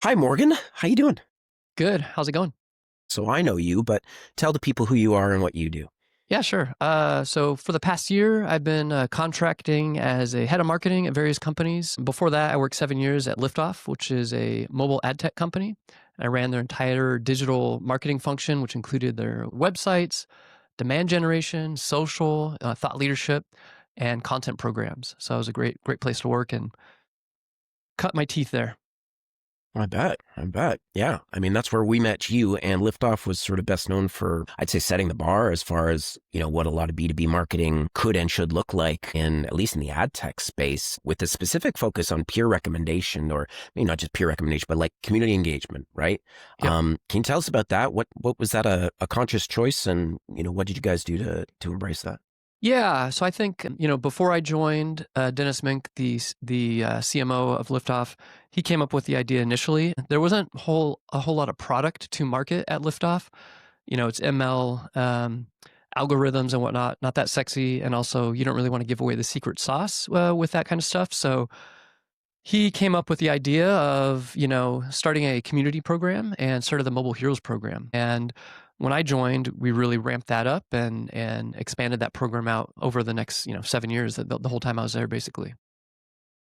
Hi, Morgan. How you doing? Good. How's it going? So I know you, but tell the people who you are and what you do. Yeah, sure. So for the past year, I've been contracting as a head of marketing at various companies. Before that, I worked 7 years at Liftoff, which is a mobile ad tech company. I ran their entire digital marketing function, which included their websites, demand generation, social, thought leadership, and content programs. So it was a great place to work and cut my teeth there. I bet. I bet. Yeah. I mean, that's where we met you, and Liftoff was sort of best known for, I'd say, setting the bar as far as, what a lot of B2B marketing could and should look like in, at least in the ad tech space, with a specific focus on peer recommendation, or maybe not just peer recommendation, but like community engagement, right? Yep. Can you tell us about that? What was that a conscious choice, and, what did you guys do to embrace that? Yeah, so I think before I joined, Dennis Mink, the CMO of Liftoff, he came up with the idea initially. There wasn't a whole lot of product to market at Liftoff. It's ML algorithms and whatnot, not that sexy, and also you don't really want to give away the secret sauce with that kind of stuff. So he came up with the idea of, starting a community program and started the Mobile Heroes program. And when I joined, we really ramped that up and expanded that program out over the next, 7 years, the whole time I was there, basically.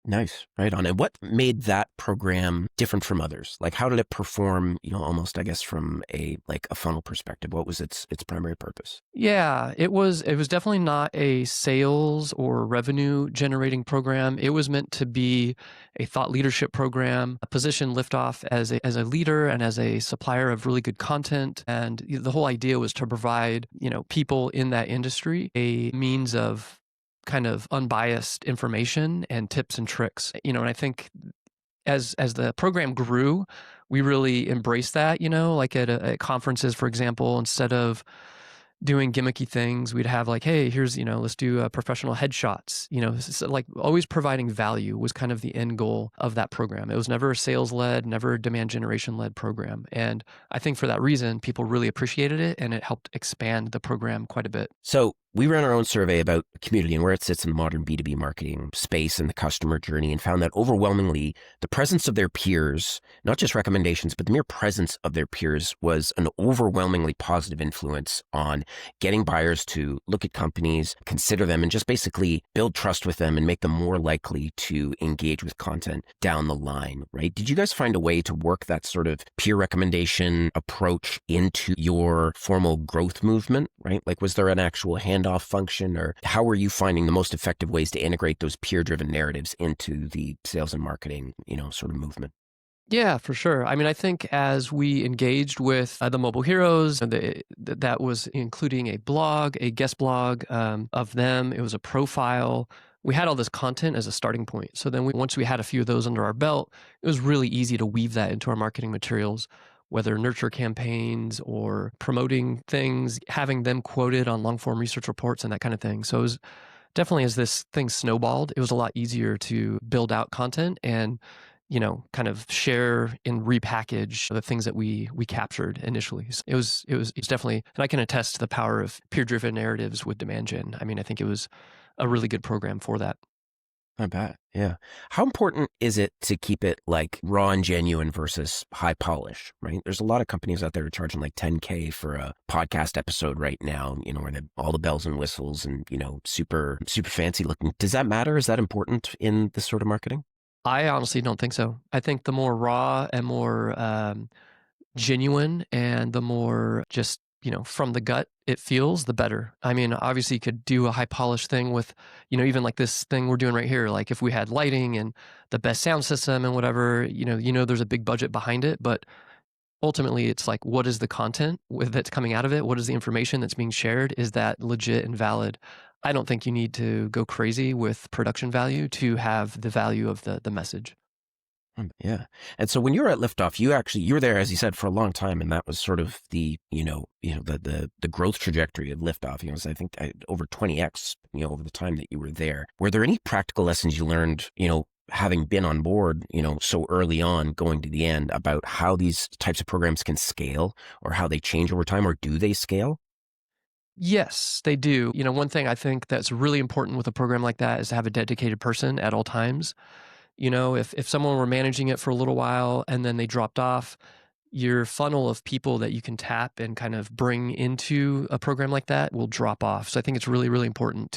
Nice. Right on. And what made that program different from others? Like, how did it perform, almost, I guess, from a funnel perspective? What was its primary purpose? Yeah, it was definitely not a sales or revenue generating program. It was meant to be a thought leadership program, a position Liftoff as a leader and as a supplier of really good content. And the whole idea was to provide, people in that industry a means of kind of unbiased information and tips and tricks. And I think as the program grew, we really embraced that, like at conferences, for example, instead of doing gimmicky things, we'd have like, hey, here's, let's do professional headshots. Like always providing value was kind of the end goal of that program. It was never a sales led, never a demand generation led program. And I think for that reason, people really appreciated it and it helped expand the program quite a bit. So we ran our own survey about community and where it sits in the modern B2B marketing space and the customer journey, and found that overwhelmingly the presence of their peers, not just recommendations, but the mere presence of their peers, was an overwhelmingly positive influence on getting buyers to look at companies, consider them, and just basically build trust with them and make them more likely to engage with content down the line, right? Did you guys find a way to work that sort of peer recommendation approach into your formal growth movement, right? Like, was there an actual handoff function, or how were you finding the most effective ways to integrate those peer-driven narratives into the sales and marketing, sort of movement? Yeah, for sure. I mean, I think as we engaged with the Mobile Heroes, and that was including a blog, a guest blog of them. It was a profile. We had all this content as a starting point. So then once we had a few of those under our belt, it was really easy to weave that into our marketing materials, whether nurture campaigns or promoting things, having them quoted on long form research reports and that kind of thing. So it was definitely, as this thing snowballed, it was a lot easier to build out content and kind of share and repackage the things that we captured initially. So it's definitely, and I can attest to the power of peer-driven narratives with demand gen. I mean, I think it was a really good program for that. I bet. Yeah. How important is it to keep it like raw and genuine versus high polish, right? There's a lot of companies out there charging like 10K for a podcast episode right now, where all the bells and whistles and, super, super fancy looking. Does that matter? Is that important in this sort of marketing? I honestly don't think so. I think the more raw and more genuine and the more just, from the gut it feels, the better. I mean, obviously you could do a high polished thing with, even like this thing we're doing right here. Like if we had lighting and the best sound system and whatever, there's a big budget behind it, but ultimately it's like, what is the content that's coming out of it? What is the information that's being shared? Is that legit and valid? I don't think you need to go crazy with production value to have the value of the message. Yeah. And so when you were at Liftoff, you were there, as you said, for a long time. And that was sort of the growth trajectory of Liftoff. So I think over 20x, over the time that you were there. Were there any practical lessons you learned, having been on board, so early on going to the end, about how these types of programs can scale, or how they change over time, or do they scale? Yes, they do. One thing I think that's really important with a program like that is to have a dedicated person at all times. If someone were managing it for a little while and then they dropped off, your funnel of people that you can tap and kind of bring into a program like that will drop off. So I think it's really, really important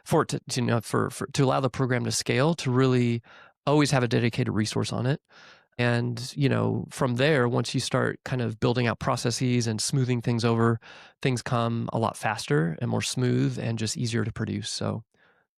for it to allow the program to scale, to really always have a dedicated resource on it. And, from there, once you start kind of building out processes and smoothing things over, things come a lot faster and more smooth and just easier to produce. So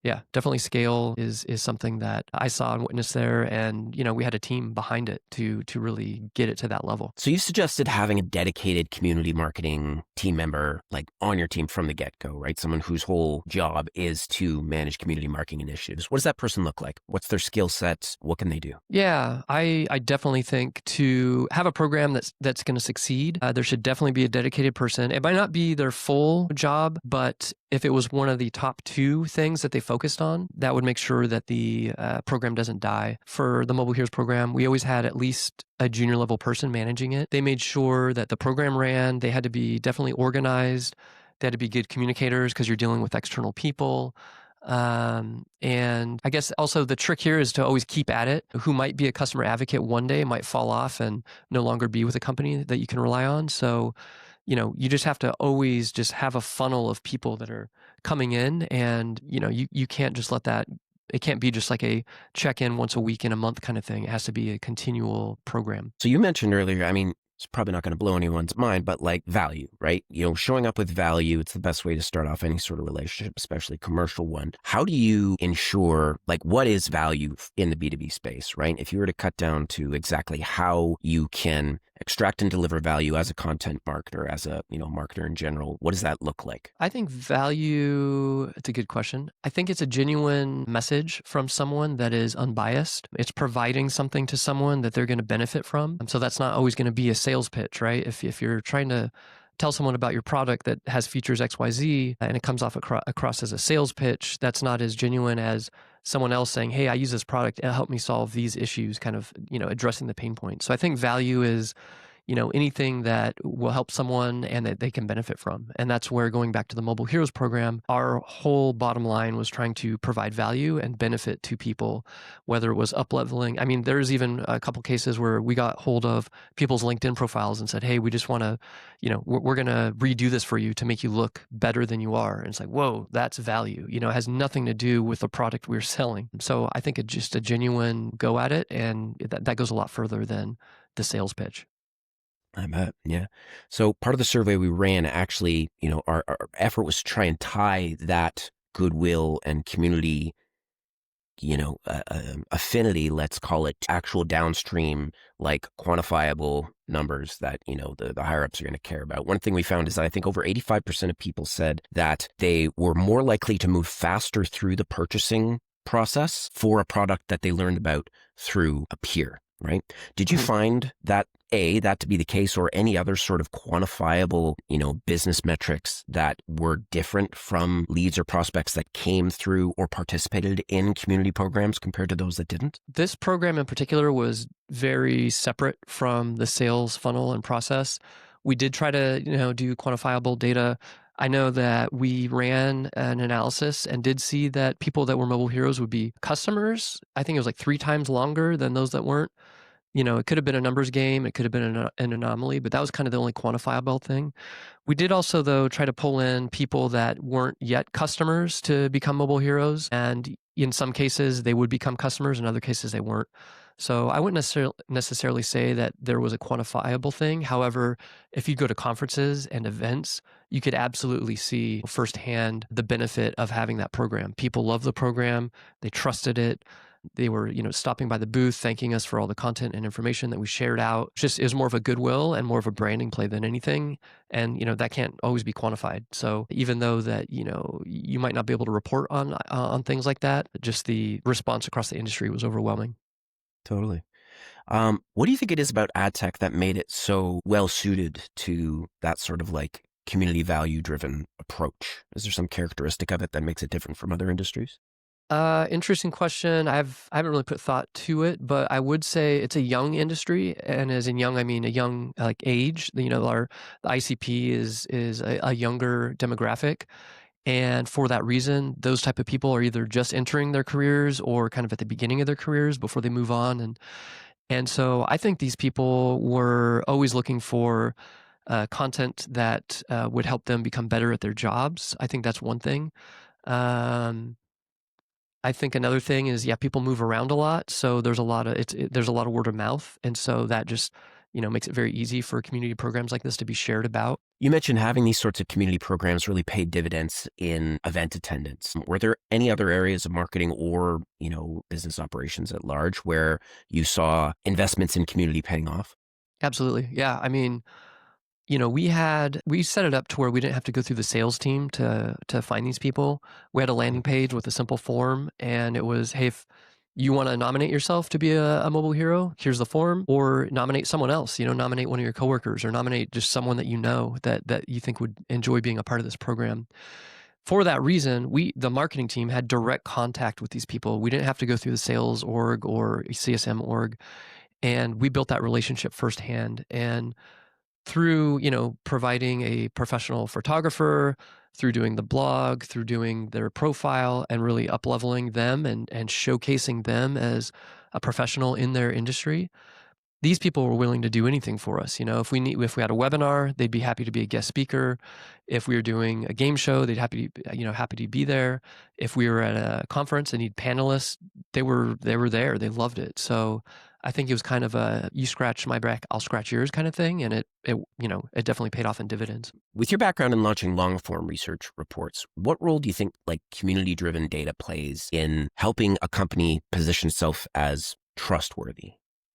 yeah, definitely scale is something that I saw and witnessed there, and we had a team behind it to really get it to that level. So you suggested having a dedicated community marketing team member like on your team from the get-go, right? Someone whose whole job is to manage community marketing initiatives. What does that person look like? What's their skill set? What can they do? Yeah, I definitely think to have a program that's going to succeed, there should definitely be a dedicated person. It might not be their full job, but if it was one of the top two things that they focused on, that would make sure that the program doesn't die. For the Mobile Heroes program, we always had at least a junior level person managing it. They made sure that the program ran. They had to be definitely organized. They had to be good communicators because you're dealing with external people. And I guess also the trick here is to always keep at it. Who might be a customer advocate one day might fall off and no longer be with a company that you can rely on. So, you just have to always just have a funnel of people that are coming in, and, you can't just let that, it can't be just like a check-in once a week in a month kind of thing. It has to be a continual program. So you mentioned earlier, I mean, it's probably not going to blow anyone's mind, but like value, right? Showing up with value, it's the best way to start off any sort of relationship, especially commercial one. How do you ensure, like, what is value in the B2B space, right? If you were to cut down to exactly how you can extract and deliver value as a content marketer, as a, marketer in general, what does that look like? I think value, it's a good question. I think it's a genuine message from someone that is unbiased. It's providing something to someone that they're going to benefit from. So that's not always going to be a sales pitch, right? If you're trying to tell someone about your product that has features XYZ and it comes off across as a sales pitch, that's not as genuine as someone else saying, hey, I use this product, it helped me solve these issues, kind of, addressing the pain point. So I think value is, anything that will help someone and that they can benefit from. And that's where, going back to the Mobile Heroes program, our whole bottom line was trying to provide value and benefit to people, whether it was up-leveling. I mean, there's even a couple cases where we got hold of people's LinkedIn profiles and said, hey, we just want to, we're going to redo this for you to make you look better than you are. And it's like, whoa, that's value. It has nothing to do with the product we're selling. So I think it's just a genuine go at it. And that goes a lot further than the sales pitch. I bet. Yeah. So part of the survey we ran, actually, our effort was to try and tie that goodwill and community, affinity, let's call it, actual downstream, like quantifiable numbers that, the higher ups are going to care about. One thing we found is that I think over 85% of people said that they were more likely to move faster through the purchasing process for a product that they learned about through a peer. Right? Did you find that to be the case, or any other sort of quantifiable, business metrics that were different from leads or prospects that came through or participated in community programs compared to those that didn't? This program in particular was very separate from the sales funnel and process. We did try to, do quantifiable data. I know that we ran an analysis and did see that people that were Mobile Heroes would be customers. I think it was like 3 times longer than those that weren't. It could have been a numbers game. It could have been an anomaly, but that was kind of the only quantifiable thing. We did also, though, try to pull in people that weren't yet customers to become Mobile Heroes. And in some cases, they would become customers. In other cases, they weren't. So I wouldn't necessarily say that there was a quantifiable thing. However, if you go to conferences and events, you could absolutely see firsthand the benefit of having that program. People love the program. They trusted it. They were, stopping by the booth, thanking us for all the content and information that we shared out. Just is more of a goodwill and more of a branding play than anything. And, that can't always be quantified. So even though that, you might not be able to report on things like that, just the response across the industry was overwhelming. Totally. What do you think it is about ad tech that made it so well suited to that sort of like community value driven approach? Is there some characteristic of it that makes it different from other industries? Interesting question. I haven't really put thought to it, but I would say it's a young industry, and as in young, I mean a young like age. The ICP is a younger demographic, And for that reason, those type of people are either just entering their careers or kind of at the beginning of their careers before they move on. And so I think these people were always looking for content that would help them become better at their jobs. I think that's one thing. Um, I think another thing is, yeah, people move around a lot, so there's a lot of there's a lot of word of mouth, and so that just makes it very easy for community programs like this to be shared about. You mentioned having these sorts of community programs really paid dividends in event attendance. Were there any other areas of marketing or, business operations at large where you saw investments in community paying off? Absolutely, yeah. I mean, we set it up to where we didn't have to go through the sales team to find these people. We had a landing page with a simple form, and it was, hey, if you want to nominate yourself to be a mobile hero, here's the form, or nominate someone else. Nominate one of your coworkers, or nominate just someone that that you think would enjoy being a part of this program. For that reason, the marketing team had direct contact with these people. We didn't have to go through the sales org or CSM org, and we built that relationship firsthand. And through providing a professional photographer, through doing the blog, through doing their profile, and really up leveling them and showcasing them as a professional in their industry, these people were willing to do anything for us. If we had a webinar, they'd be happy to be a guest speaker. If we were doing a game show, they'd happy to be there. If we were at a conference and need panelists, they were there. They loved it. So I think it was kind of a you scratch my back, I'll scratch yours kind of thing, and it definitely paid off in dividends. With your background in launching long form research reports, what role do you think community driven data plays in helping a company position itself as trustworthy?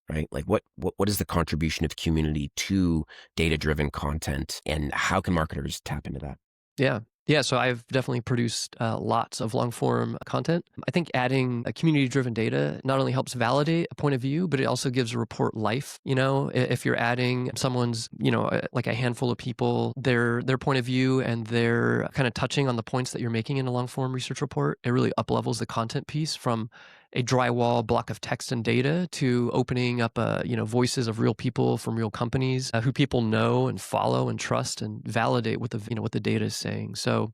Right? What is the contribution of community to data-driven content, and how can marketers tap into that? Yeah. Yeah. So I've definitely produced lots of long form content. I think adding a community driven data not only helps validate a point of view, but it also gives a report life. If you're adding someone's, like a handful of people, their point of view, and they're kind of touching on the points that you're making in a long form research report, it really up levels the content piece from a drywall block of text and data to opening up, voices of real people from real companies who people know and follow and trust and validate what the data is saying. So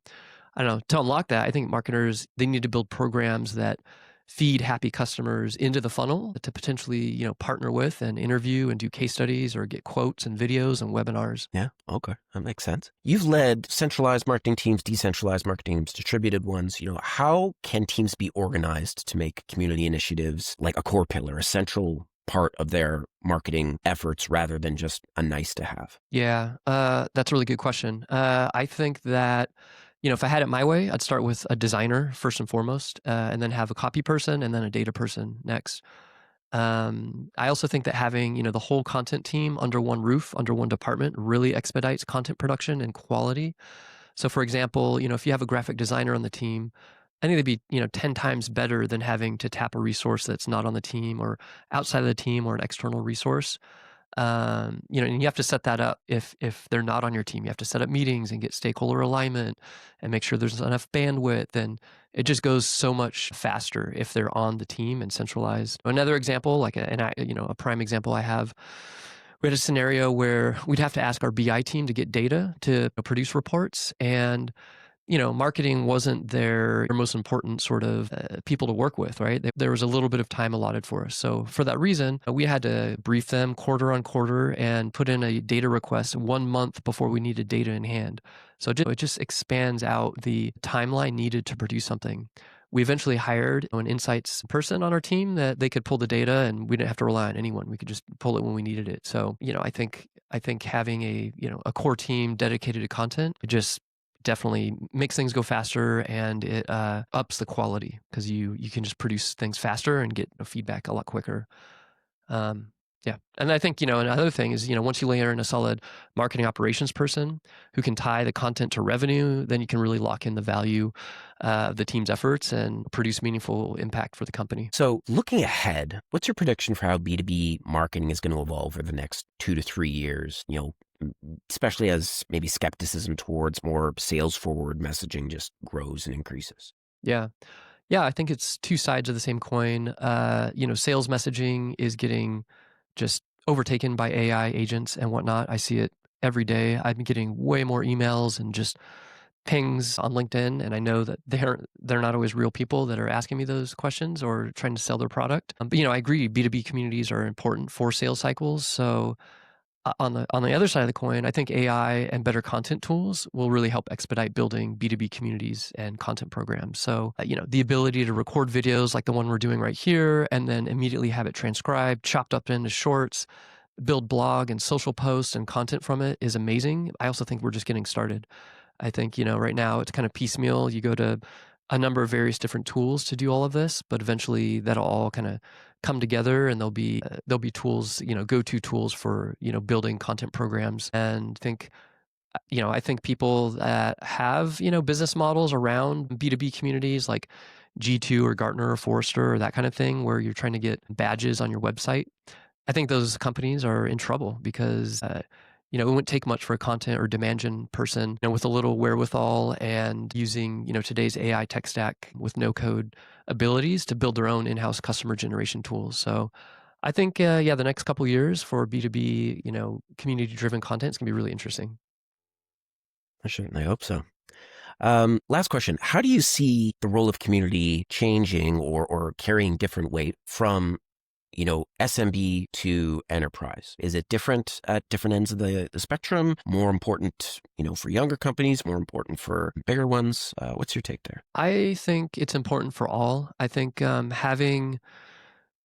I don't know, to unlock that, I think marketers, they need to build programs that feed happy customers into the funnel to potentially, partner with and interview and do case studies or get quotes and videos and webinars. Yeah. Okay. That makes sense. You've led centralized marketing teams, decentralized marketing teams, distributed ones. How can teams be organized to make community initiatives like a core pillar, a central part of their marketing efforts rather than just a nice to have? Yeah, that's a really good question. I think that, if I had it my way, I'd start with a designer first and foremost, and then have a copy person and then a data person next. I also think that having, the whole content team under one roof, under one department, really expedites content production and quality. So for example, if you have a graphic designer on the team, I think they'd be, 10 times better than having to tap a resource that's not on the team or outside of the team or an external resource. And you have to set that up if they're not on your team. You have to set up meetings and get stakeholder alignment and make sure there's enough bandwidth. And it just goes so much faster if they're on the team and centralized. Another example, a prime example I have, we had a scenario where we'd have to ask our BI team to get data to produce reports, and marketing wasn't their most important sort of people to work with, right? There was a little bit of time allotted for us. So for that reason, we had to brief them quarter on quarter and put in a data request 1 month before we needed data in hand. So it just expands out the timeline needed to produce something. We eventually hired an insights person on our team that they could pull the data, and we didn't have to rely on anyone. We could just pull it when we needed it. So, I think having a core team dedicated to content, it just definitely makes things go faster, and it ups the quality because you can just produce things faster and get feedback a lot quicker. Yeah. And I think, another thing is, once you layer in a solid marketing operations person who can tie the content to revenue, then you can really lock in the value of the team's efforts and produce meaningful impact for the company. So looking ahead, what's your prediction for how B2B marketing is going to evolve over the next 2 to 3 years? Especially as maybe skepticism towards more sales forward messaging just grows and increases. Yeah. Yeah, I think it's two sides of the same coin. Sales messaging is getting just overtaken by AI agents and whatnot. I see it every day. I'm getting way more emails and just pings on LinkedIn, and I know that they're not always real people that are asking me those questions or trying to sell their product. But I agree, B2B communities are important for sales cycles. So on the other side of the coin, I think AI and better content tools will really help expedite building B2B communities and content programs. So, the ability to record videos like the one we're doing right here, and then immediately have it transcribed, chopped up into shorts, build blog and social posts and content from it is amazing. I also think we're just getting started. I think, right now it's kind of piecemeal. You go to a number of various different tools to do all of this, but eventually that'll all kind of come together, and there'll be tools, go-to tools for, building content programs. And I think people that have, business models around B2B communities like G2 or Gartner or Forrester or that kind of thing, where you're trying to get badges on your website, I think those companies are in trouble because, it wouldn't take much for a content or demand gen person, with a little wherewithal and using, today's AI tech stack with no code abilities to build their own in-house customer generation tools. So I think, the next couple of years for B2B, community-driven content is going to be really interesting. I certainly hope so. Last question. How do you see the role of community changing or carrying different weight from SMB to enterprise? Is it different at different ends of the spectrum? More important, for younger companies, more important for bigger ones? What's your take there? I think it's important for all. I think having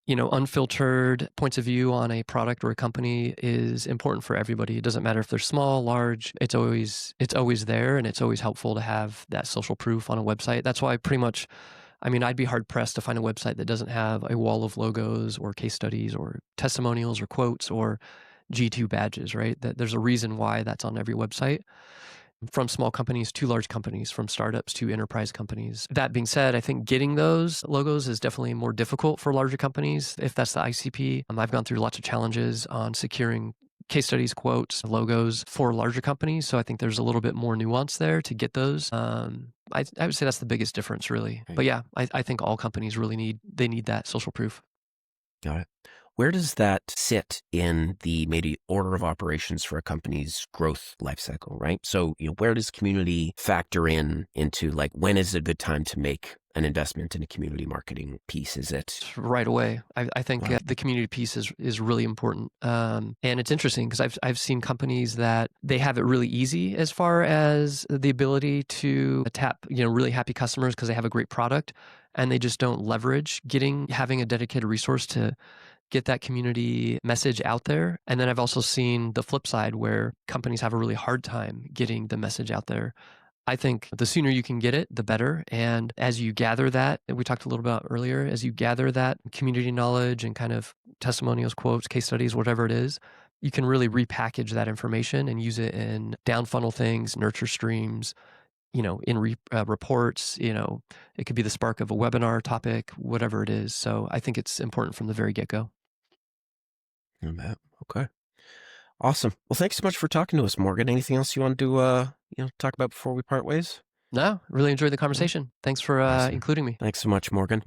unfiltered points of view on a product or a company is important for everybody. It doesn't matter if they're small, large. It's always there, and it's always helpful to have that social proof on a website. That's why pretty much, I'd be hard pressed to find a website that doesn't have a wall of logos or case studies or testimonials or quotes or G2 badges, right? That there's a reason why that's on every website, from small companies to large companies, from startups to enterprise companies. That being said, I think getting those logos is definitely more difficult for larger companies if that's the ICP. I've gone through lots of challenges on securing case studies, quotes, logos for larger companies. So I think there's a little bit more nuance there to get those. I would say that's the biggest difference, really. Right. But yeah, I think all companies really need that social proof. Got it. Where does that sit in the maybe order of operations for a company's growth lifecycle, right? So, where does community factor into like, when is a good time to make an investment in a community marketing piece? Is it Right away? I think wow. the community piece is really important, and it's interesting because I've seen companies that they have it really easy as far as the ability to tap really happy customers because they have a great product, and they just don't leverage having a dedicated resource to get that community message out there. And then I've also seen the flip side where companies have a really hard time getting the message out there. I think the sooner you can get it, the better. And as you gather that we talked a little about earlier, as you gather that community knowledge and kind of testimonials, quotes, case studies, whatever it is, you can really repackage that information and use it in down funnel things, nurture streams, in reports. It could be the spark of a webinar topic, whatever it is. So I think it's important from the very get-go. Okay. Awesome. Well, thanks so much for talking to us, Morgan. Anything else you want to talk about before we part ways? No, really enjoyed the conversation. Thanks for Awesome. including me. Thanks so much, Morgan.